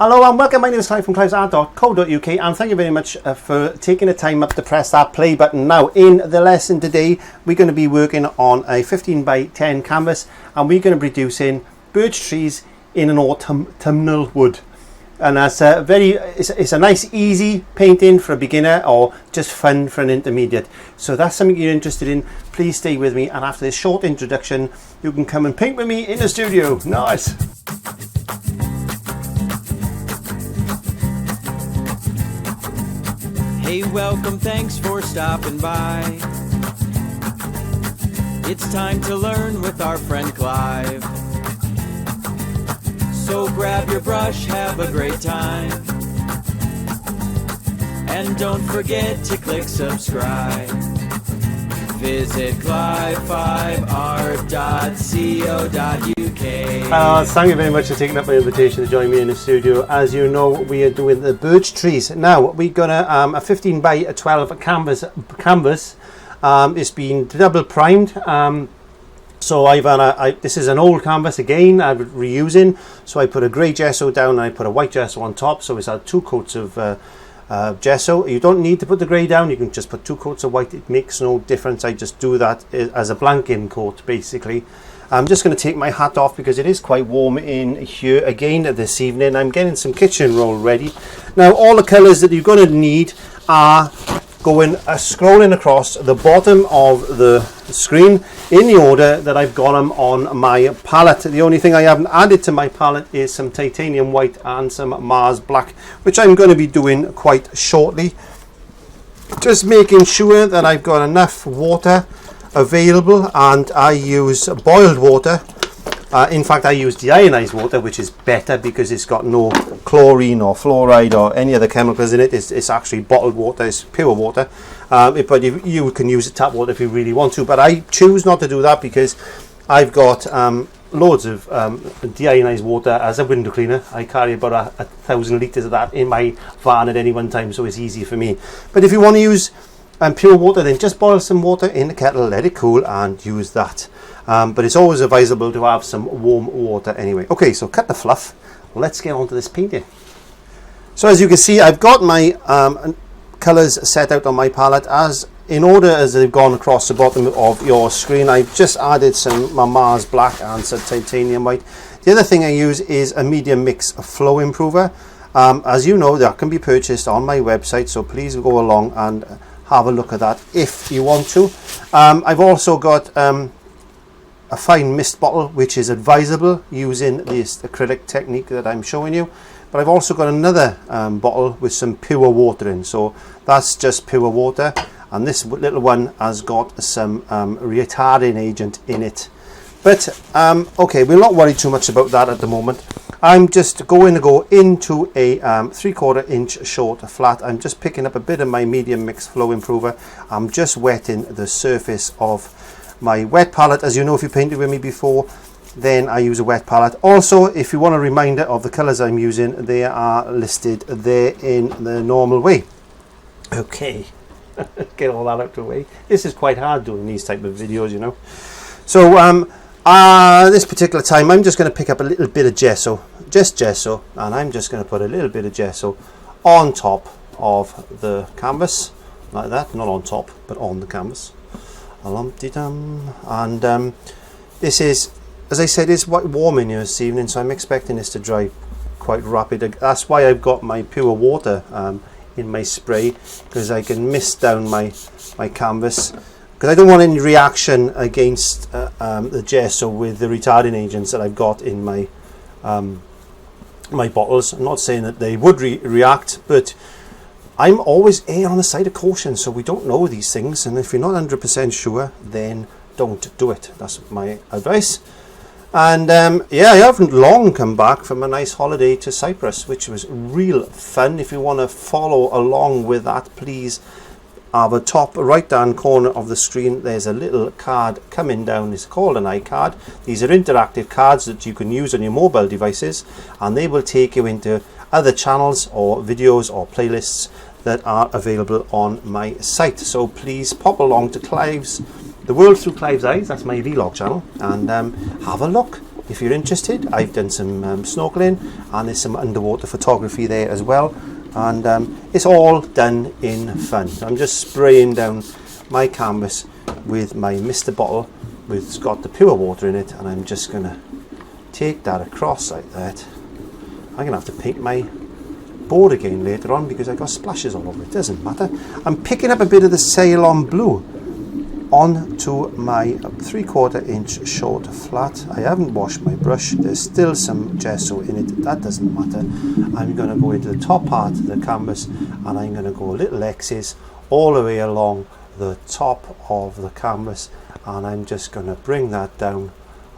Hello and welcome, my name is Clive from clivesart.co.uk and thank you very much for taking the time up to press that play button. Now in the lesson today we're going to be working on a 15 by 10 canvas and we're going to be producing birch trees in an autumnal wood. And that's it's a nice easy painting for a beginner or just fun for an intermediate. So that's something you're interested in, please stay with me, and after this short introduction you can come and paint with me in the studio. Nice! Hey, welcome, thanks for stopping by. It's time to learn with our friend Clive. So grab your brush, have a great time. And don't forget to click subscribe. Visit clive5art.co.uk. Thank you very much for taking up my invitation to join me in the studio. As you know, we are doing the birch trees. Now we're gonna a 15 by 12 canvas. It's been double primed. So this is an old canvas again. I'm reusing. So I put a grey gesso down and I put a white gesso on top. So it's had two coats of gesso. You don't need to put the grey down, you can just put two coats of white, it makes no difference. I just do that as a blanking coat basically. I'm just going to take my hat off because it is quite warm in here again this evening. I'm getting some kitchen roll ready. Now all the colours that you're going to need are scrolling across the bottom of the screen in the order that I've got them on my palette. The only thing I haven't added to my palette is some titanium white and some Mars black, which I'm going to be doing quite shortly. Just making sure that I've got enough water available, and I use boiled water. In fact, I use deionized water, which is better because it's got no chlorine or fluoride or any other chemicals in it. It's actually bottled water, it's pure water. But you can use tap water if you really want to. But I choose not to do that because I've got loads of deionized water as a window cleaner. I carry about 1,000 litres of that in my van at any one time, so it's easy for me. But if you want to use pure water, then just boil some water in the kettle, let it cool and use that. But it's always advisable to have some warm water anyway. Okay, so cut the fluff. Let's get on to this painting. So as you can see, I've got my colours set out on my palette in order as they've gone across the bottom of your screen. I've just added some Mars black and some titanium white. The other thing I use is a medium mix flow improver. As you know, that can be purchased on my website, so please go along and have a look at that if you want to. I've also got a fine mist bottle, which is advisable using this acrylic technique that I'm showing you. But I've also got another bottle with some pure water in, so that's just pure water, and this little one has got some retarding agent in it. But okay, we'll not worry too much about that at the moment. I'm just going to go into a 3/4 inch short flat. I'm just picking up a bit of my medium mix flow improver. I'm just wetting the surface of my wet palette. As you know, if you painted with me before, then I use a wet palette. Also, if you want a reminder of the colours I'm using, they are listed there in the normal way. Okay, get all that out of the way. This is quite hard doing these type of videos, you know. So this particular time I'm just going to pick up a little bit of gesso, just gesso, and I'm just going to put a little bit of gesso on top of the canvas, like that. Not on top, but on the canvas. And this is, as I said, it's quite warm in here this evening, so I'm expecting this to dry quite rapid. That's why I've got my pure water in my spray, because I can mist down my canvas, because I don't want any reaction against the gesso with the retarding agents that I've got in my my bottles. I'm not saying that they would react, but I'm always on the side of caution, so we don't know these things, and if you're not 100% sure, then don't do it. That's my advice. And yeah, I haven't long come back from a nice holiday to Cyprus, which was real fun. If you want to follow along with that, please have a top right hand corner of the screen. There's a little card coming down. It's called an iCard. These are interactive cards that you can use on your mobile devices, and they will take you into other channels or videos or playlists that are available on my site. So please pop along to The World Through Clive's Eyes, that's my vlog channel, and have a look. if you're interested. I've done some snorkeling, and there's some underwater photography there as well, and it's all done in fun. So I'm just spraying down my canvas with my Mr. bottle, it's got the pure water in it, and I'm just going to take that across like that. I'm going to have to paint my board again later on because I got splashes all over it. Doesn't matter. I'm picking up a bit of the Ceylon blue onto my 3/4 inch short flat. I haven't washed my brush. There's still some gesso in it. That doesn't matter. I'm going to go into the top part of the canvas, and I'm going to go little X's all the way along the top of the canvas, and I'm just going to bring that down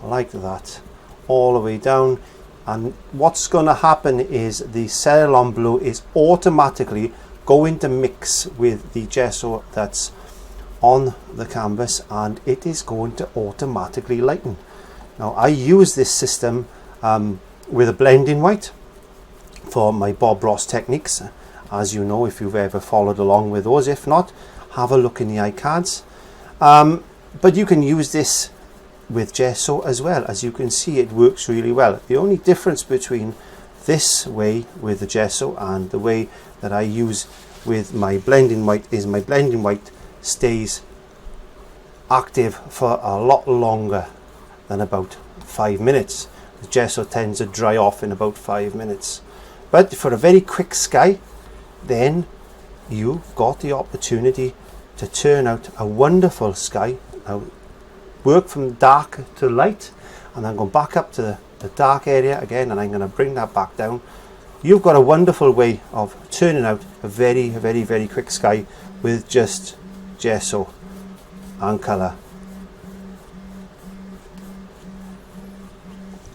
like that all the way down. And what's going to happen is the Ceylon blue is automatically going to mix with the gesso that's on the canvas, and it is going to automatically lighten. Now I use this system with a blending white for my Bob Ross techniques, as you know if you've ever followed along with those. If not, have a look in the iCards. But you can use this with gesso as well. As you can see, it works really well. The only difference between this way with the gesso and the way that I use with my blending white is my blending white stays active for a lot longer than about 5 minutes. The gesso tends to dry off in about 5 minutes. But for a very quick sky, then you've got the opportunity to turn out a wonderful sky. Now, work from dark to light, and I'm going back up to the dark area again, and I'm going to bring that back down. You've got a wonderful way of turning out a very, very, very quick sky with just gesso and colour.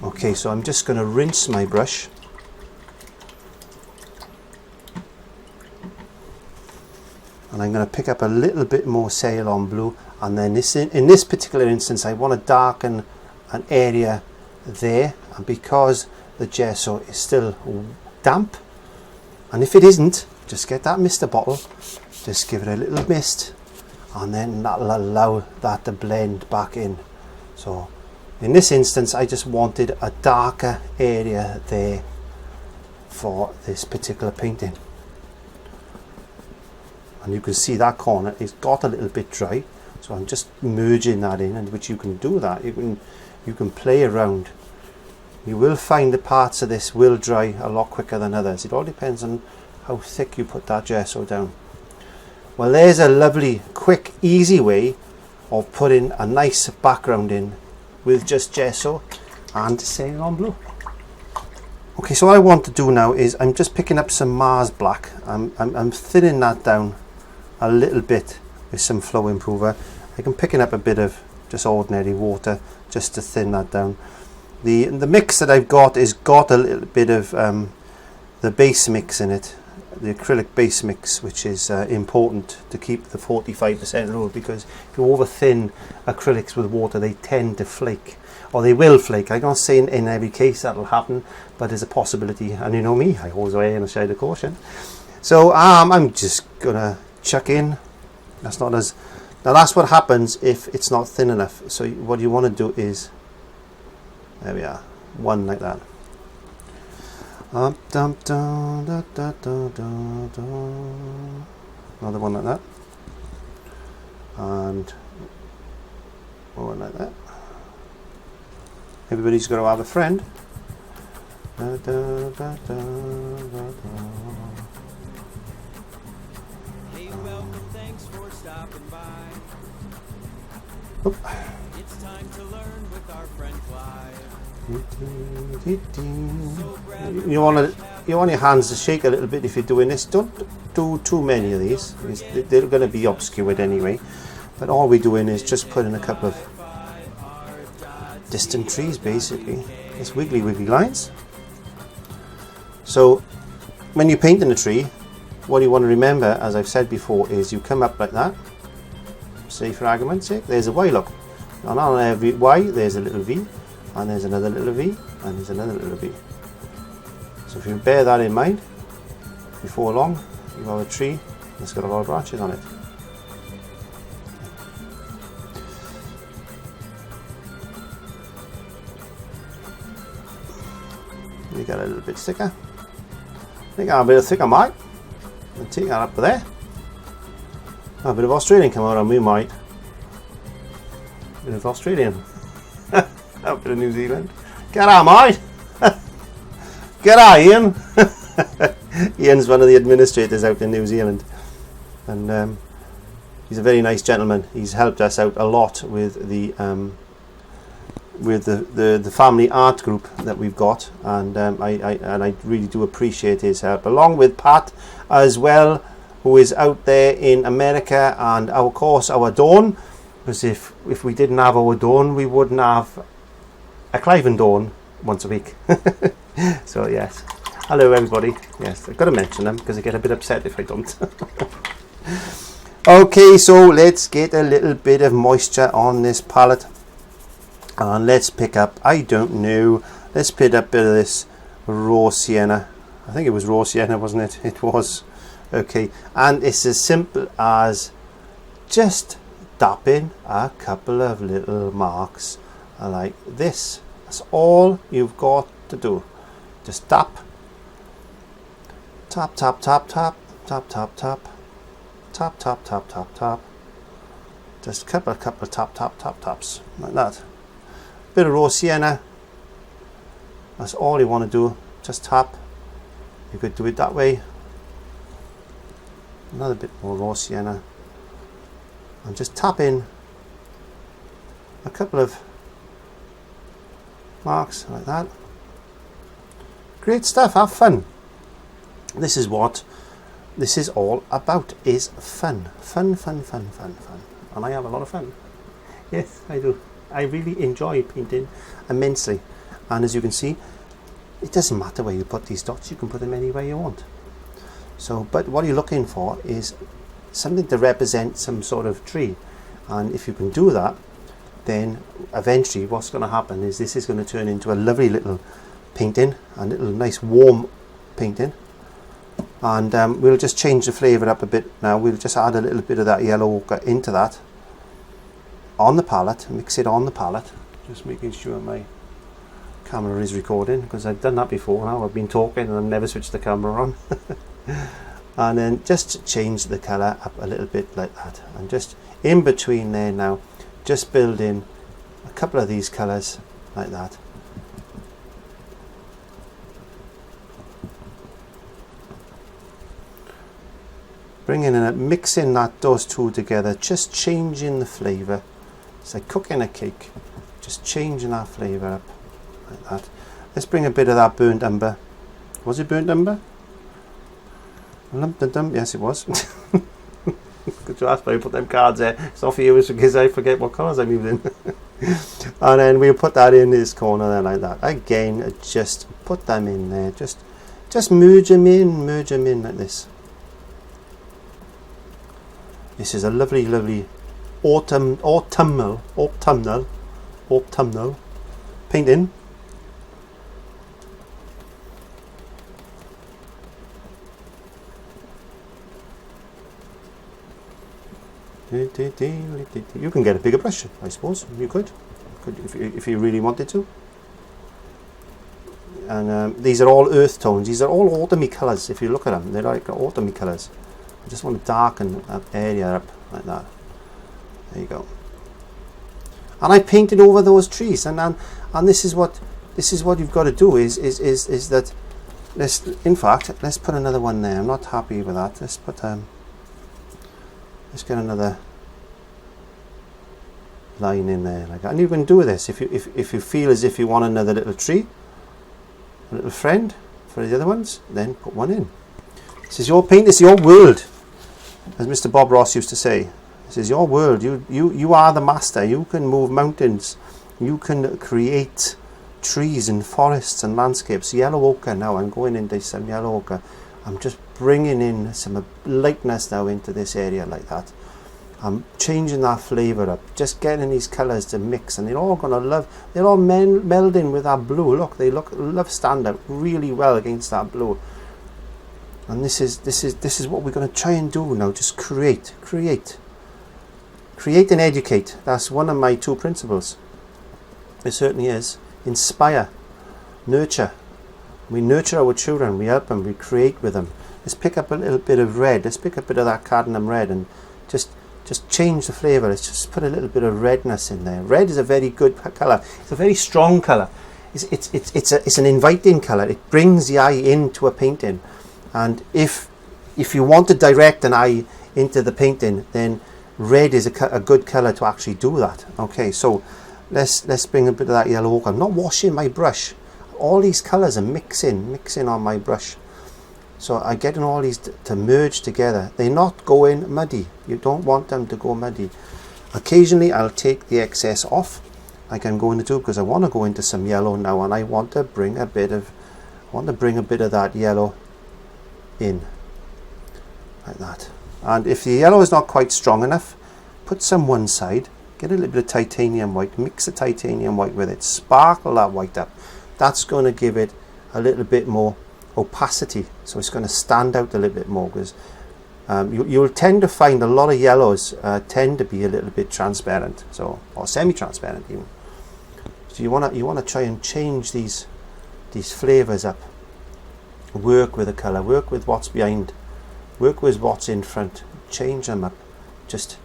Okay, so I'm just going to rinse my brush. And I'm going to pick up a little bit more Ceylon blue, and then in this particular instance I want to darken an area there, and because the gesso is still damp, and if it isn't, just get that Mr. bottle, just give it a little mist, and then that'll allow that to blend back in. So in this instance I just wanted a darker area there for this particular painting. And you can see that corner is got a little bit dry, so I'm just merging that in, and which you can do that. You can play around. You will find the parts of this will dry a lot quicker than others. It all depends on how thick you put that gesso down. Well, there's a lovely, quick, easy way of putting a nice background in with just gesso and Ceylon blue. Okay, so what I want to do now is I'm just picking up some Mars black. I'm thinning that down a little bit with some flow improver. I'm picking up a bit of just ordinary water just to thin that down. The mix that I've got is got a little bit of the base mix in it, the acrylic base mix, which is important to keep the 45% rule, because if you over thin acrylics with water, they tend to flake, or they will flake. I can't say in every case that'll happen, but there's a possibility, and you know me, I always weigh in a shade of caution. So I'm just gonna chuck in. That's not as, now that's what happens if it's not thin enough. So what you want to do is, there we are, one like that. Up, dum, dum, da, da, da, da, da. Another one like that, and one like that. Everybody's got to have a friend. Da, da, da, da, da, da. Hey, welcome, thanks for stopping by. Oop. It's time to learn with our friend Clive. You want your hands to shake a little bit if you're doing this. Don't do too many of these, because they're going to be obscured anyway. But all we're doing is just putting a couple of distant trees, basically. It's wiggly lines. So when you're painting a tree, what you want to remember, as I've said before, is you come up like that. Say for argument's sake, there's a Y look. And on every Y there's a little V, and there's another little V, and there's another little V. So if you bear that in mind, before long you have a tree that's got a lot of branches on it. get a little bit thicker. I think I'm a bit thicker, Mike. I'll take that up there. A bit of Australian come out on me, Mike. A bit of Australian. A bit of New Zealand. Get on, Mike. Get on, Ian. Ian's one of the administrators out in New Zealand, and he's a very nice gentleman. He's helped us out a lot with the family art group that we've got, and I really do appreciate his help, along with Pat as well, who is out there in America, and of course our Dawn, because if we didn't have our Dawn, we wouldn't have a Clive and Dawn once a week. So yes, hello everybody. Yes, I've got to mention them because I get a bit upset if I don't. Okay, so let's get a little bit of moisture on this palette, and let's pick up, I don't know, let's pick up a bit of this raw sienna. I think it was raw sienna, wasn't it? It was. Okay, and it's as simple as just dapping a couple of little marks like this. That's all you've got to do. Just tap, tap, tap, tap, tap, tap, tap, tap, tap, tap, tap, tap, tap. Just a couple of tap, tap, tap, taps like that. Bit of raw sienna. That's all you want to do. Just tap. You could do it that way. Another bit more raw sienna, and just tap in a couple of marks like that. Great stuff. Have fun. This is what this is all about, is fun. Fun, fun, fun, fun, fun. And I have a lot of fun. Yes, I do. I really enjoy painting immensely. And as you can see, it doesn't matter where you put these dots. You can put them anywhere you want. So, but what you're looking for is something to represent some sort of tree. And if you can do that, then eventually what's going to happen is this is going to turn into a lovely little painting, a little nice warm painting. And we'll just change the flavour up a bit now. We'll just add a little bit of that yellow ochre into that on the palette, mix it on the palette, just making sure my camera is recording, because I've done that before now. I've been talking and I've never switched the camera on. And then just change the colour up a little bit like that, and just in between there now, just build in a couple of these colours like that. Bringing in mixing those two together, just changing the flavour. It's like cooking a cake, just changing that flavour up like that. Let's bring a bit of that burnt umber. Was it burnt umber? Yes, it was. Good to ask, but I put them cards there. It's not for you, it's because I forget what colours I'm using. And then we'll put that in this corner there like that. Again, just put them in there. Just merge them in like this. This is a lovely, lovely autumnal painting. You can get a bigger brush, I suppose. You could if you really wanted to. And these are all earth tones. These are all autumny colours. If you look at them, they're like autumny colours. I just want to darken that area up like that. There you go. And I painted over those trees, and this is what you've got to do is that let's put another one there. I'm not happy with that. Let's get another line in there like that. And you can do this if you feel as if you want another little tree, a little friend for the other ones, then put one in. This is your paint, this is your world, as Mr. Bob Ross used to say. This is your world. You are the master. You can move mountains. You can create trees and forests and landscapes. Yellow ochre now. I'm going into some yellow ochre. I'm just bringing in some lightness now into this area like that. I'm changing that flavour up. Just getting these colours to mix, and they're all melding with that blue. Look, they stand out really well against that blue. And this is what we're going to try and do now. Just create and educate. That's one of my two principles. It certainly is. Inspire, nurture, We nurture our children, we help them, we create with them. Let's pick up a little bit of red, let's pick up a bit of that cadmium red and just change the flavour. Let's just put a little bit of redness in there. Red is a very good colour. It's a very strong colour. It's an inviting colour. It brings the eye into a painting. And if you want to direct an eye into the painting, then red is a good colour to actually do that. Okay, so let's bring a bit of that yellow ochre. I'm not washing my brush. All these colours are mixing on my brush. So I'm getting all these to merge together. They're not going muddy. You don't want them to go muddy. Occasionally I'll take the excess off. I can go into tube because I want to go into some yellow now, and I want to bring a bit of that yellow in like that. And if the yellow is not quite strong enough, put some one side, get a little bit of titanium white, mix the titanium white with it, sparkle that white up. That's going to give it a little bit more opacity, so it's going to stand out a little bit more, because you'll tend to find a lot of yellows tend to be a little bit transparent, so, or semi-transparent even. So you want to try and change these flavors up. Work with the color, work with what's behind, work with what's in front, change them up. Just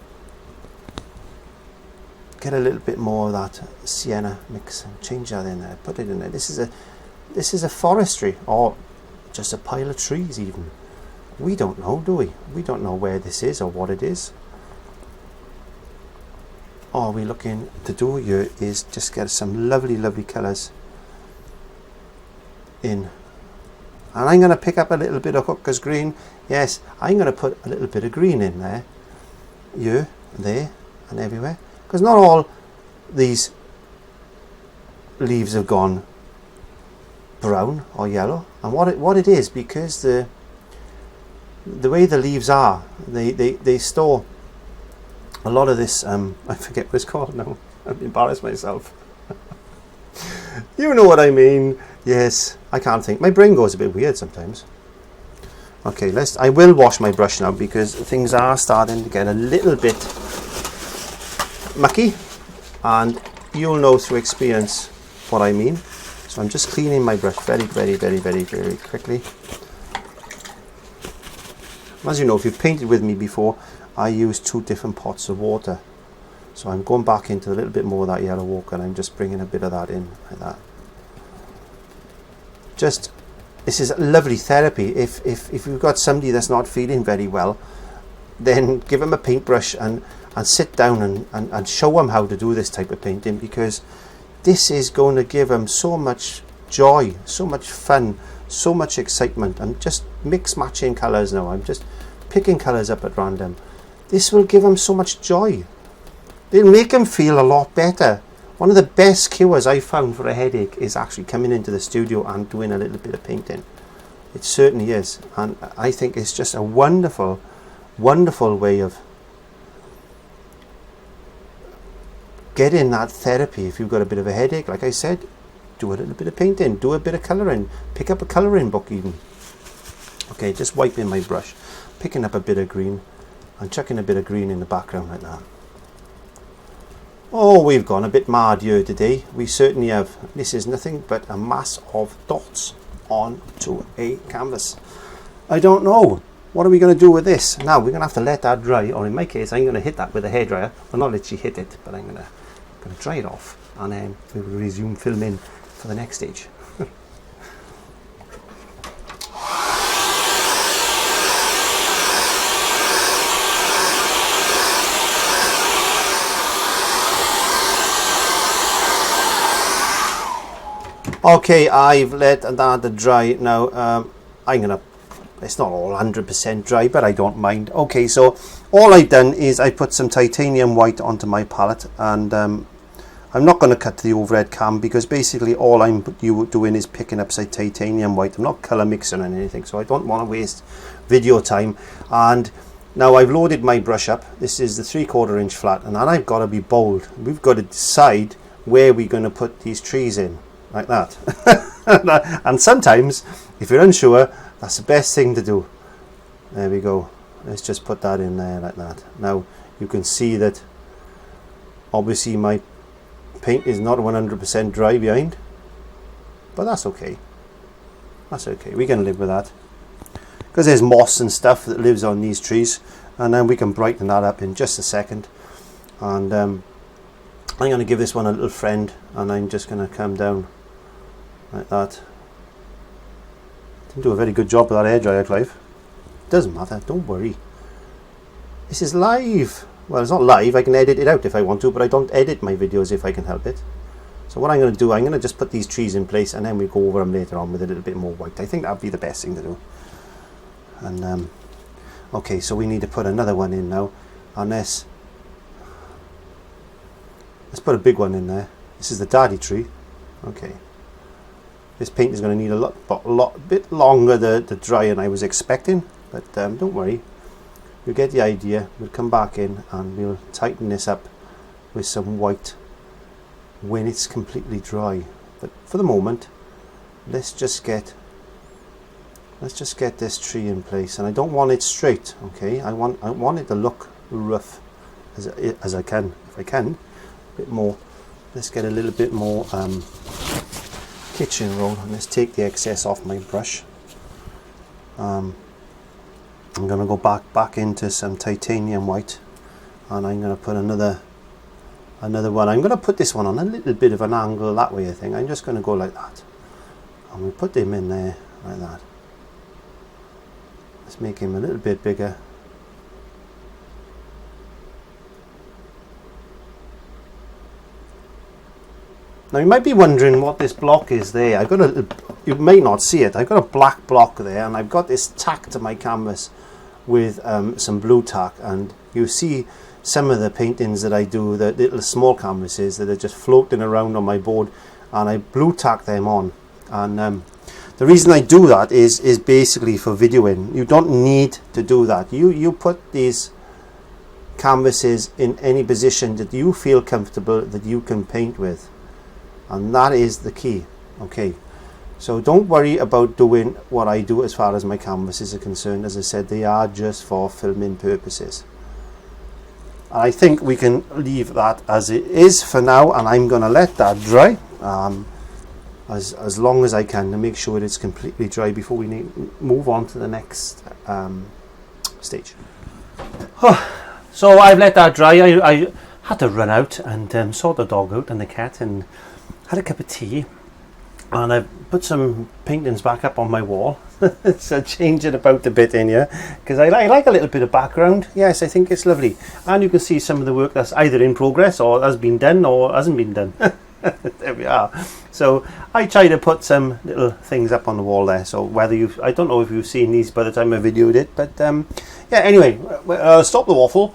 get a little bit more of that sienna mix and change that in there, put it in there. This is a forestry, or just a pile of trees even. We don't know, do we? We don't know where this is or what it is. All we're looking to do here is just get some lovely colours in. And I'm going to pick up a little bit of Hooker's green. Yes, I'm going to put a little bit of green in there. Here, there, and everywhere. Because not all these leaves have gone brown or yellow. And what it is, because the way the leaves are, they store a lot of this, I forget what it's called now. I've embarrassed myself. You know what I mean. Yes, I can't think. My brain goes a bit weird sometimes. Okay, I will wash my brush now, because things are starting to get a little bit mucky, and you'll know through experience what I mean. So I'm just cleaning my brush very quickly. As you know, if you've painted with me before, I use 2 different pots of water. So I'm going back into a little bit more of that yellow ochre, and I'm just bringing a bit of that in like that. This is lovely therapy. If you've got somebody that's not feeling very well, then give them a paintbrush and sit down and show them how to do this type of painting, because this is going to give them so much joy, so much fun, so much excitement. I'm just matching colours now. I'm just picking colours up at random. This will give them so much joy. It'll make them feel a lot better. One of the best cures I found for a headache is actually coming into the studio and doing a little bit of painting. It certainly is, and I think it's just a wonderful way of getting that therapy. If you've got a bit of a headache, like I said, do a little bit of painting, do a bit of colouring, pick up a colouring book even. Okay, just wiping my brush, picking up a bit of green and chucking a bit of green in the background like that. Oh, we've gone a bit mad here today. We certainly have. This is nothing but a mass of dots onto a canvas. I don't know. What are we going to do with this? Now, we're going to have to let that dry, or in my case, I'm going to hit that with a hairdryer. Well, not literally hit it, but I'm going to dry it off, and then we will resume filming for the next stage. Okay, I've let that dry now. It's not all 100% dry, but I don't mind. Okay, so all I've done is I put some titanium white onto my palette, and I'm not going to cut the overhead cam, because basically all I'm doing is picking up some titanium white. I'm not colour mixing or anything, so I don't want to waste video time. And now I've loaded my brush up. This is the 3/4 inch flat, and then I've got to be bold. We've got to decide where we're going to put these trees in. Like that. And sometimes, if you're unsure, that's the best thing to do. There we go. Let's just put that in there like that. Now you can see that obviously my paint is not 100% dry behind, but that's okay. That's okay, we can live with that. Because there's moss and stuff that lives on these trees, and then we can brighten that up in just a second. And I'm going to give this one a little friend, and I'm just going to come down like that. Didn't do a very good job with that hairdryer, Clive. Doesn't matter, don't worry. This is live. Well, it's not live, I can edit it out if I want to, but I don't edit my videos if I can help it. So what I'm going to do, I'm going to just put these trees in place, and then we go over them later on with a little bit more white. I think that would be the best thing to do. And okay, so we need to put another one in now. And let's put a big one in there. This is the daddy tree. Okay. This paint is going to need a bit longer to dry than I was expecting, but don't worry. You'll get the idea. We'll come back in and we'll tighten this up with some white when it's completely dry. But for the moment, let's just get this tree in place, and I don't want it straight. Okay, I want it to look rough as I can, if I can, a bit more. Let's get a little bit more kitchen roll, and let's take the excess off my brush. I'm going to go back into some titanium white, and I'm going to put another one. I'm going to put this one on a little bit of an angle that way, I think. I'm just going to go like that, and we put him in there like that. Let's make him a little bit bigger. Now you might be wondering what this block is there. I've got you may not see it, I've got a black block there, and I've got this tack to my canvas with some blue tack, and you see some of the paintings that I do, the little small canvases that are just floating around on my board, and I blue tack them on. And the reason I do that is basically for videoing. You don't need to do that. You put these canvases in any position that you feel comfortable, that you can paint with, and that is the key. Okay, so don't worry about doing what I do as far as my canvases are concerned. As I said, they are just for filming purposes. And I think we can leave that as it is for now, and I'm going to let that dry as long as I can to make sure it's completely dry before we move on to the next stage. So I've let that dry. I had to run out and sort the dog out and the cat, and had a cup of tea, and I've put some paintings back up on my wall. So change it about a bit in here, because I like a little bit of background. Yes, I think it's lovely, and you can see some of the work that's either in progress or has been done or hasn't been done. There we are. So I try to put some little things up on the wall there, so whether I don't know if you've seen these by the time I videoed it, but yeah, anyway, stop the waffle.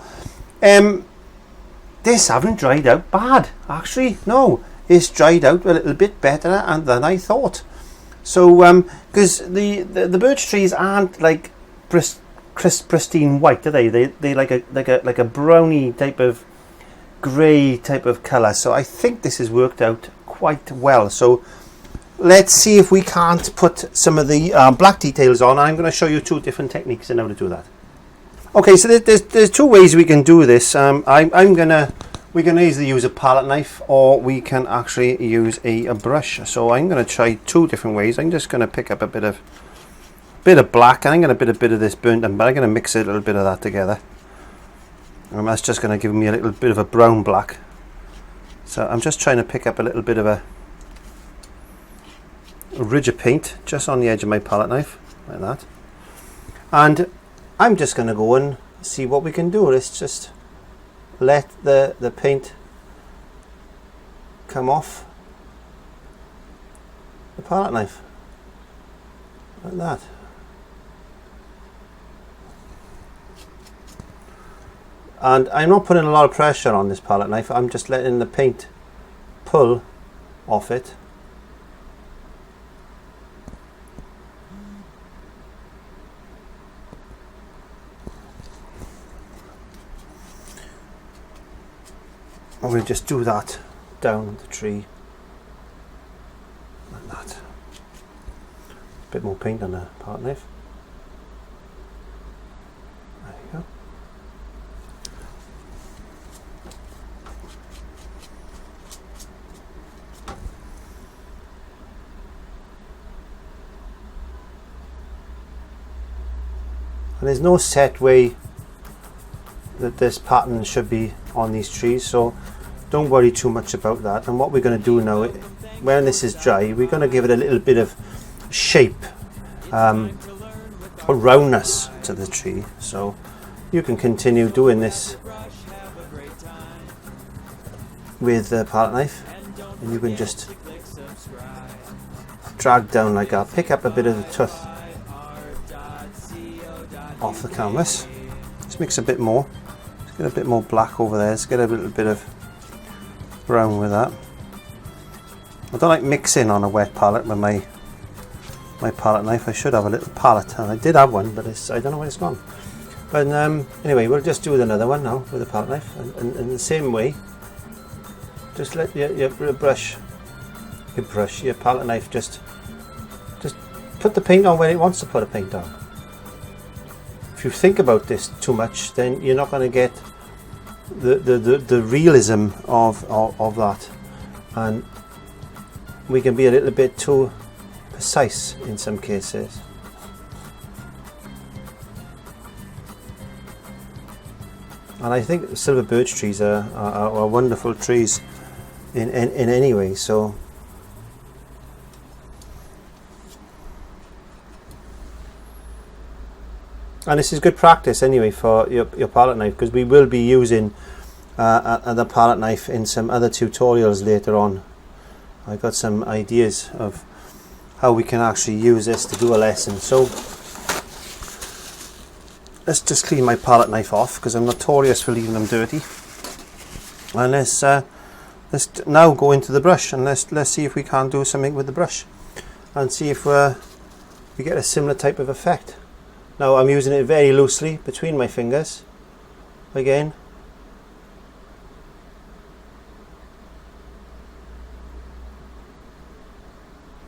This haven't dried out bad, actually. No, it's dried out a little bit better than I thought. So because the birch trees aren't like pristine white, are they? They like a browny type of grey type of colour. So I think this has worked out quite well. So let's see if we can't put some of the black details on. I'm going to show you two different techniques on how to do that. Okay, so there's two ways we can do this. We can either use a palette knife, or we can actually use a brush. So I'm going to try two different ways. I'm just going to pick up a bit of black, and I'm going to put a bit of this burnt umber. I'm going to mix a little bit of that together. And that's just going to give me a little bit of a brown black. So I'm just trying to pick up a little bit of a ridge of paint just on the edge of my palette knife, like that. And I'm just going to go and see what we can do. Let's just let the paint come off the palette knife, like that. And I'm not putting a lot of pressure on this palette knife, I'm just letting the paint pull off it. And we'll just do that down the tree, like that. A bit more paint on the palette knife. There you go. And there's no set way that this pattern should be on these trees, so don't worry too much about that. And what we're going to do now, when this is dry, we're going to give it a little bit of shape, or roundness to the tree. So you can continue doing this with the palette knife, and you can just drag down like that, pick up a bit of the tooth off the canvas. Just mix a bit more. Let's get a bit more black over there. Let's get a little bit of brown with that. I don't like mixing on a wet palette with my palette knife. I should have a little palette, and I did have one, but I don't know where it's gone. But anyway, we'll just do another one now with a palette knife, and in the same way, just let your palette knife just put the paint on when it wants to put a paint on. If you think about this too much, then you're not going to get the realism of that, and we can be a little bit too precise in some cases. And I think silver birch trees are wonderful trees in any way. So and this is good practice anyway for your palette knife, because we will be using the palette knife in some other tutorials later on. I've got some ideas of how we can actually use this to do a lesson. So let's just clean my palette knife off, because I'm notorious for leaving them dirty. And let's now go into the brush, and let's see if we can do something with the brush, and see if we get a similar type of effect. Now I'm using it very loosely between my fingers again.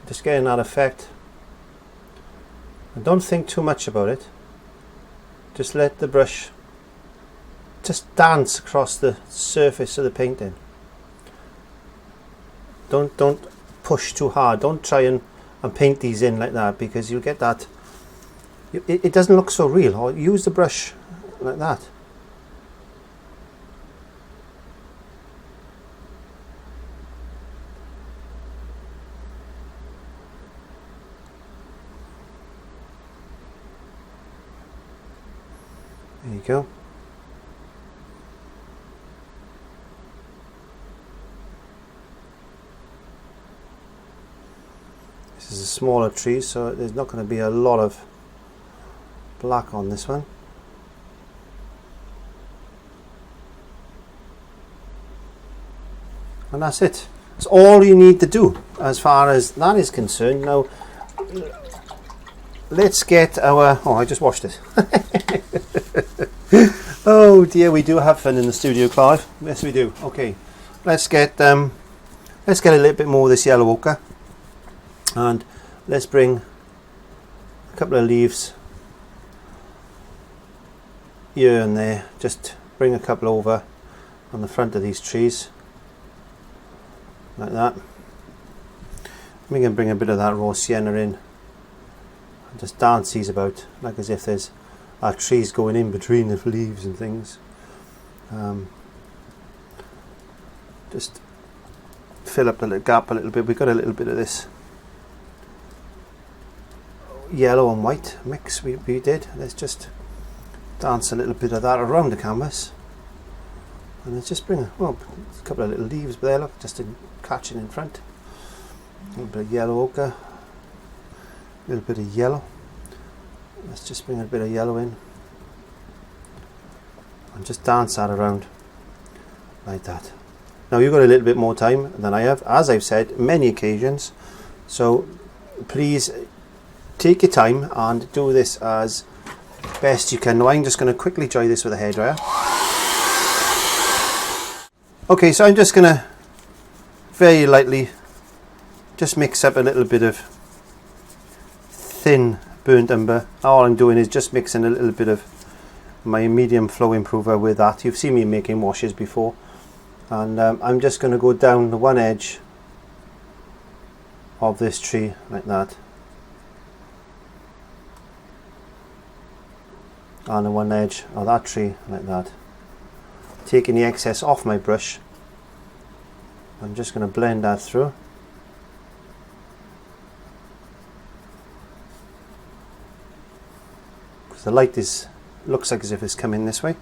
Just getting that effect. And don't think too much about it. Just let the brush just dance across the surface of the painting. Don't push too hard. Don't try and paint these in like that, because you'll get that. It doesn't look so real. Or use the brush like that. There you go. This is a smaller tree, so there's not going to be a lot of black on this one. And that's it. That's all you need to do as far as that is concerned. Now let's get our... Oh, I just washed it. Oh dear, we do have fun in the studio, Clive. Yes, we do. Okay, let's get a little bit more of this yellow ochre, and let's bring a couple of leaves here and there. Just bring a couple over on the front of these trees like that. We can bring a bit of that raw sienna in and just dance these about, like as if there's trees going in between the leaves and things. Just fill up the little gap a little bit. We've got a little bit of this yellow and white mix we did. Let's just dance a little bit of that around the canvas, and let's just bring a couple of little leaves there, look, just to catch it in front. A little bit of yellow ochre, a little bit of yellow. Let's just bring a bit of yellow in and just dance that around like that. Now you've got a little bit more time than I have, as I've said many occasions, so please take your time and do this as best you can. Now I'm just going to quickly dry this with a hairdryer. Okay, so I'm just going to very lightly just mix up a little bit of thin burnt umber. All I'm doing is just mixing a little bit of my medium flow improver with that. You've seen me making washes before, and I'm just going to go down the one edge of this tree like that, on the one edge of that tree like that. Taking the excess off my brush, I'm just going to blend that through. Because the light looks like as if it's coming this way.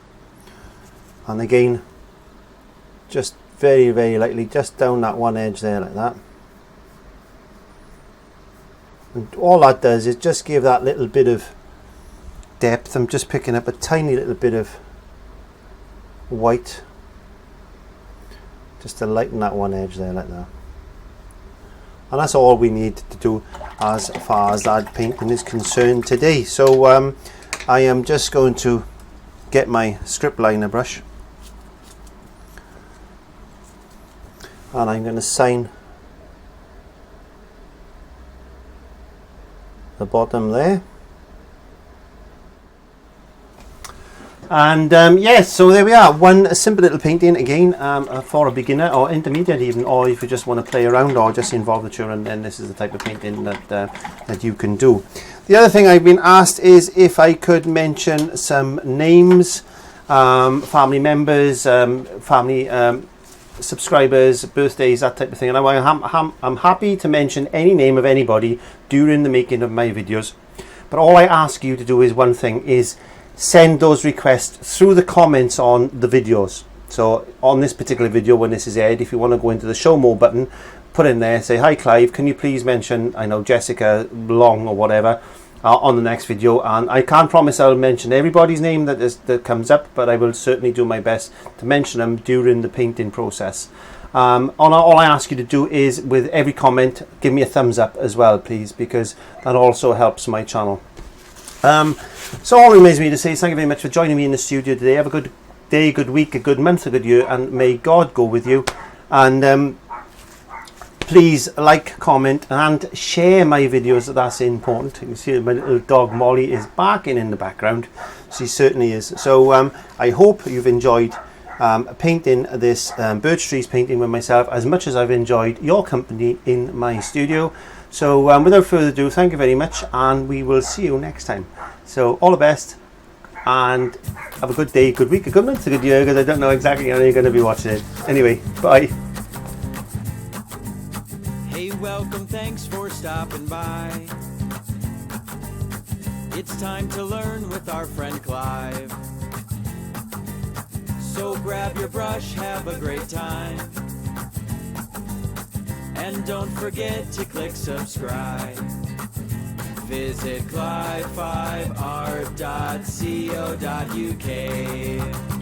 And again, just very, very lightly, just down that one edge there like that. And all that does is just give that little bit of depth. I'm just picking up a tiny little bit of white just to lighten that one edge there like that. And that's all we need to do as far as that painting is concerned today. So I am just going to get my script liner brush and I'm going to sign the bottom there. And yes, so there we are, one simple little painting again for a beginner or intermediate even, or if you just want to play around or just involve the children, then this is the type of painting that you can do. The other thing I've been asked is if I could mention some names, family members, family subscribers, birthdays, that type of thing, and I'm happy to mention any name of anybody during the making of my videos, but all I ask you to do is one thing, is send those requests through the comments on the videos. So on this particular video, when this is aired, if you want to go into the show more button, put in there, say, hi Clive, can you please mention, I know, Jessica Long or whatever on the next video. And I can't promise I'll mention everybody's name that comes up, but I will certainly do my best to mention them during the painting process. All I ask you to do is, with every comment, give me a thumbs up as well, please, because that also helps my channel. So all remains me to say is thank you very much for joining me in the studio today. Have a good day, good week, a good month, a good year, and may God go with you. And please like, comment and share my videos. That's important. You can see my little dog Molly is barking in the background. She certainly is. So I hope you've enjoyed painting this birch trees painting with myself as much as I've enjoyed your company in my studio. So without further ado, thank you very much, and we will see you next time. So all the best, and have a good day, good week, a good month, a good year, because I don't know exactly how you're going to be watching it. Anyway, bye. Hey, welcome, thanks for stopping by. It's time to learn with our friend Clive. So grab your brush, have a great time. And don't forget to click subscribe. Visit clive5art.co.uk.